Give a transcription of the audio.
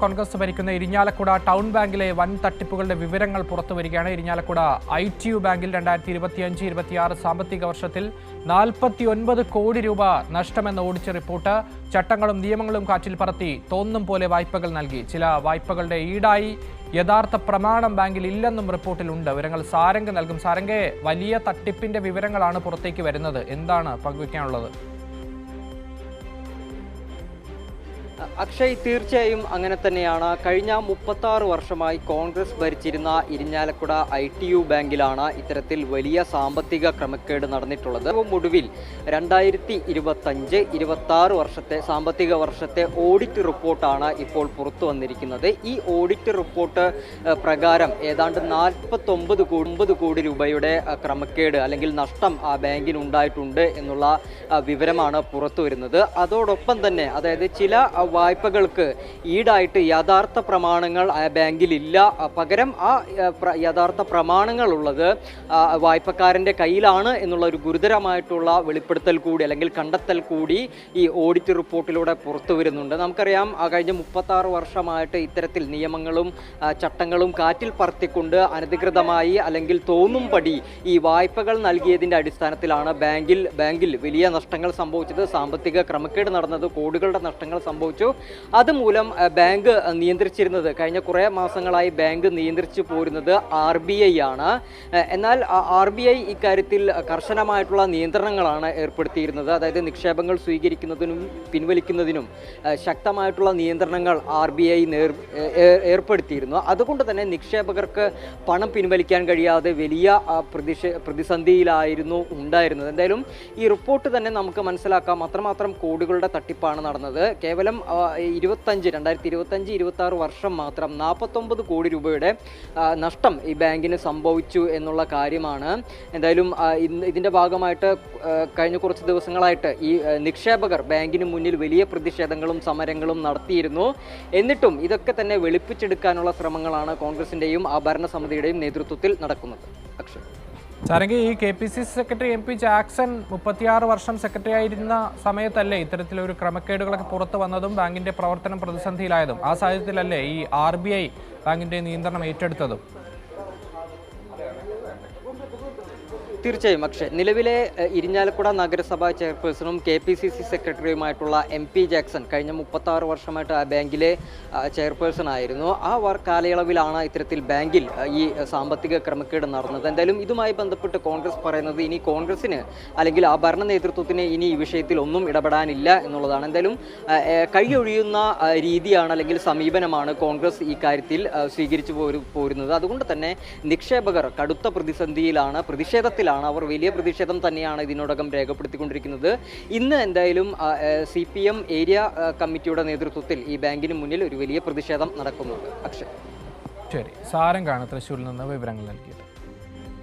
കോൺഗ്രസ് ഭരിക്കുന്ന ഇരിഞ്ഞാലക്കുട ടൗൺ ബാങ്കിലെ വൻ തട്ടിപ്പുകളുടെ വിവരങ്ങൾ പുറത്തുവരികയാണ്. ഇരിഞ്ഞാലക്കുട ITU ബാങ്കിൽ 2025-26 സാമ്പത്തിക വർഷത്തിൽ 49 കോടി രൂപ നഷ്ടമെന്ന ഓഡിറ്റ് റിപ്പോർട്ട്. ചട്ടങ്ങളും നിയമങ്ങളും കാറ്റിൽ പറത്തി തോന്നും പോലെ വായ്പകൾ നൽകി. ചില വായ്പകളുടെ ഈടായി യഥാർത്ഥ പ്രമാണം ബാങ്കിൽ ഇല്ലെന്നും റിപ്പോർട്ടിലുണ്ട്. വിവരങ്ങൾ സാരംഗ് നൽകും. സാരംഗെ, വലിയ തട്ടിപ്പിന്റെ വിവരങ്ങളാണ് പുറത്തേക്ക് വരുന്നത്. എന്താണ് പങ്കുവയ്ക്കാനുള്ളത്? അക്ഷയ്, തീർച്ചയായും അങ്ങനെ തന്നെയാണ്. കഴിഞ്ഞ 36 വർഷമായി കോൺഗ്രസ് ഭരിച്ചിരുന്ന ഇരിഞ്ഞാലക്കുട ITU ബാങ്കിലാണ് ഇത്തരത്തിൽ വലിയ സാമ്പത്തിക ക്രമക്കേട് നടന്നിട്ടുള്ളത്. ഒടുവിൽ 2025-26 വർഷത്തെ സാമ്പത്തിക വർഷത്തെ ഓഡിറ്റ് റിപ്പോർട്ടാണ് ഇപ്പോൾ പുറത്തു വന്നിരിക്കുന്നത്. ഈ ഓഡിറ്റ് റിപ്പോർട്ട് പ്രകാരം ഏതാണ്ട് 49 കോടി രൂപയുടെ ക്രമക്കേട് അല്ലെങ്കിൽ നഷ്ടം ആ ബാങ്കിനുണ്ടായിട്ടുണ്ട് എന്നുള്ള വിവരമാണ് പുറത്തു വരുന്നത്. അതോടൊപ്പം തന്നെ അതായത് ചില വായ്പകൾക്ക് ഈടായിട്ട് യഥാർത്ഥ പ്രമാണങ്ങൾ ബാങ്കിലില്ല. പകരം ആ യഥാർത്ഥ പ്രമാണങ്ങൾ ഉള്ളത് വായ്പക്കാരൻ്റെ കയ്യിലാണ് എന്നുള്ള ഒരു ഗുരുതരമായിട്ടുള്ള വെളിപ്പെടുത്തൽ കൂടി അല്ലെങ്കിൽ കണ്ടെത്തൽ കൂടി ഈ ഓഡിറ്റ് റിപ്പോർട്ടിലൂടെ പുറത്തു വരുന്നുണ്ട്. നമുക്കറിയാം, കഴിഞ്ഞ 36 വർഷമായിട്ട് ഇത്തരത്തിൽ നിയമങ്ങളും ചട്ടങ്ങളും കാറ്റിൽ പറത്തിക്കൊണ്ട് അനധികൃതമായി അല്ലെങ്കിൽ തോന്നും പടി ഈ വായ്പകൾ നൽകിയതിൻ്റെ അടിസ്ഥാനത്തിലാണ് ബാങ്കിൽ വലിയ നഷ്ടങ്ങൾ സംഭവിച്ചത്. സാമ്പത്തിക ക്രമക്കേട് നടന്നത്, കോടികളുടെ നഷ്ടങ്ങൾ സംഭവിച്ചു. അതുമൂലം ബാങ്ക് നിയന്ത്രിച്ചിരുന്നത്, കഴിഞ്ഞ കുറേ മാസങ്ങളായി ബാങ്ക് നിയന്ത്രിച്ചു പോരുന്നത് RBI ആണ്. എന്നാൽ RBI ഇക്കാര്യത്തിൽ കർശനമായിട്ടുള്ള നിയന്ത്രണങ്ങളാണ് ഏർപ്പെടുത്തിയിരുന്നത്. അതായത് നിക്ഷേപങ്ങൾ സ്വീകരിക്കുന്നതിനും പിൻവലിക്കുന്നതിനും ശക്തമായിട്ടുള്ള നിയന്ത്രണങ്ങൾ RBI ഏർപ്പെടുത്തിയിരുന്നു. അതുകൊണ്ട് തന്നെ നിക്ഷേപകർക്ക് പണം പിൻവലിക്കാൻ കഴിയാതെ വലിയ പ്രതിസന്ധിയിലായിരുന്നു ഉണ്ടായിരുന്നത്. എന്തായാലും ഈ റിപ്പോർട്ട് തന്നെ നമുക്ക് മനസ്സിലാക്കാം അത്രമാത്രം കോടികളുടെ തട്ടിപ്പാണ് നടന്നത്. കേവലം 2025-26 വർഷം മാത്രം 49 കോടി രൂപയുടെ നഷ്ടം ഈ ബാങ്കിന് സംഭവിച്ചു എന്നുള്ള കാര്യമാണ്. എന്തായാലും ഇതിൻ്റെ ഭാഗമായിട്ട് കഴിഞ്ഞ കുറച്ച് ദിവസങ്ങളായിട്ട് ഈ നിക്ഷേപകർ ബാങ്കിന് മുന്നിൽ വലിയ പ്രതിഷേധങ്ങളും സമരങ്ങളും നടത്തിയിരുന്നു. എന്നിട്ടും ഇതൊക്കെ തന്നെ വെളുപ്പിച്ചെടുക്കാനുള്ള ശ്രമങ്ങളാണ് കോൺഗ്രസിൻ്റെയും ഭരണസമിതിയുടെയും നേതൃത്വത്തിൽ നടക്കുന്നത്. അക്ഷയ്, സാരംഗി, ഈ KPCC സെക്രട്ടറി MP ജാക്സൺ 36 വർഷം സെക്രട്ടറി ആയിരുന്ന സമയത്തല്ലേ ഇത്തരത്തിലൊരു ക്രമക്കേടുകളൊക്കെ പുറത്തു വന്നതും ബാങ്കിന്റെ പ്രവർത്തനം പ്രതിസന്ധിയിലായതും? ആ സാഹചര്യത്തിലല്ലേ ഈ RBI ബാങ്കിന്റെ നിയന്ത്രണം ഏറ്റെടുത്തതും? തീർച്ചയായും അക്ഷയ്, നിലവിലെ ഇരിഞ്ഞാലക്കുട നഗരസഭാ ചെയർപേഴ്സണും KPCC സെക്രട്ടറിയുമായിട്ടുള്ള MP ജാക്സൺ കഴിഞ്ഞ 36 വർഷമായിട്ട് ആ ബാങ്കിലെ ചെയർപേഴ്സൺ ആയിരുന്നു. ആ കാലയളവിലാണ് ഇത്തരത്തിൽ ബാങ്കിൽ ഈ സാമ്പത്തിക ക്രമക്കേട് നടന്നത്. എന്തായാലും ഇതുമായി ബന്ധപ്പെട്ട് കോൺഗ്രസ് പറയുന്നത് ഇനി കോൺഗ്രസിന് അല്ലെങ്കിൽ ആ ഭരണ നേതൃത്വത്തിന് ഇനി ഈ വിഷയത്തിൽ ഒന്നും ഇടപെടാനില്ല എന്നുള്ളതാണ്. എന്തായാലും കൈയൊഴിയുന്ന രീതിയാണ് അല്ലെങ്കിൽ സമീപനമാണ് കോൺഗ്രസ് ഈ കാര്യത്തിൽ സ്വീകരിച്ചു പോരുന്നത്. അതുകൊണ്ട് തന്നെ നിക്ഷേപകർ കടുത്ത പ്രതിസന്ധിയിലാണ്, പ്രതിഷേധത്തിലാണ്. അവർ വലിയ പ്രതിഷേധം തന്നെയാണ് ഇതിനോടകം രേഖപ്പെടുത്തിക്കൊണ്ടിരിക്കുന്നത്. ഇന്ന് എന്തായാലും CPM ഏരിയ കമ്മിറ്റിയുടെ നേതൃത്വത്തിൽ ഈ ബാങ്കിന് മുന്നിൽ ഒരു വലിയ പ്രതിഷേധം നടക്കുന്നുണ്ട്. അക്ഷയ്, ശരി. സാരംഗാണ് തൃശ്ശൂരിൽ നിന്ന് വിവരങ്ങൾ നൽകിയത്.